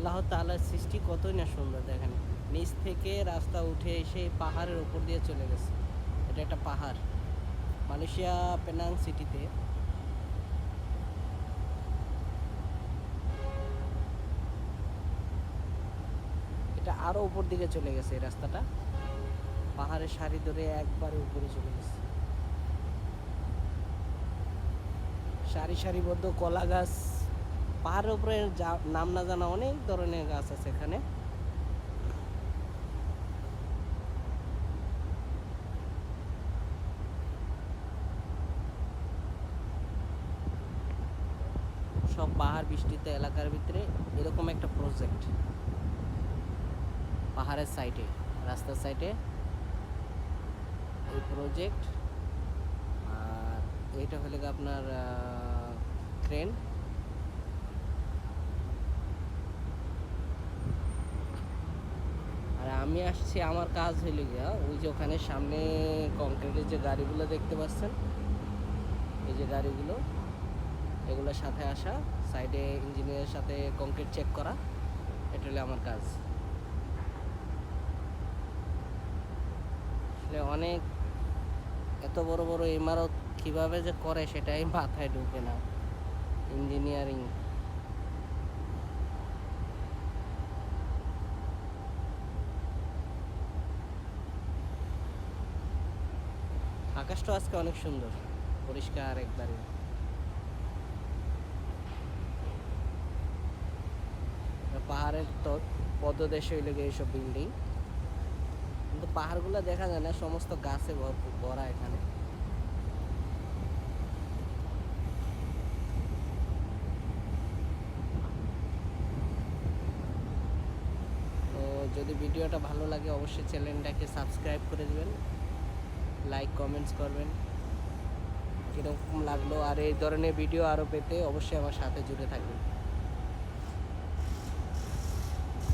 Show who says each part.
Speaker 1: আল্লাহ তাআলার সৃষ্টি কতই না সুন্দর দেখেন। নিচ থেকে রাস্তা উঠে এসে পাহাড়ের উপর দিয়ে চলে গেছে। এটা একটা পাহাড়, মালয়েশিয়া পেনাং সিটিতে। এটা আরও উপর দিকে চলে গেছে এই রাস্তাটা, পাহাড়ের সারি ধরে একবারে উপরে চলে গেছে। সারি সারিবদ্ধ কলা গাছ, পাহাড়ের উপরে নাম না জানা অনেক ধরনের গাছ আছে এখানে। সব পাহাড় বিস্তৃত এলাকার ভিতরে এরকম একটা প্রজেক্ট, পাহাড়ের সাইডে, রাস্তার সাইডে এই প্রজেক্ট। আর এইটা হলে আপনার ট্রেন। আর আমি আসছি, আমার কাজ হইলে গিয়া ওই যে ওখানে সামনে কংক্রিটের যে গাড়িগুলো দেখতে পাচ্ছেন, এই যে গাড়িগুলো, এগুলোর সাথে আসা, সাইডে ইঞ্জিনিয়ারের সাথে কংক্রিট চেক করা, এটা হলে আমার কাজ। আসলে অনেক এত বড় বড় ইমারত কীভাবে যে করে সেটাই মাথায় ঢুকে না, ইঞ্জিনিয়ারিং। আকাশটা আজকে অনেক সুন্দর, পরিষ্কার একবারে। পাহাড়ের তো পদদেশে হইলে গিয়ে এইসব বিল্ডিং, কিন্তু পাহাড়গুলো দেখা যায় না, সমস্ত গাছে ভরা এখানে। তো যদি ভিডিওটা ভালো লাগে অবশ্যই চ্যানেলটাকে সাবস্ক্রাইব করে দেবেন, লাইক কমেন্টস করবেন কীরকম লাগলো, আর এই ধরনের ভিডিও আরও পেতে অবশ্যই আমার সাথে জুড়ে থাকবেন।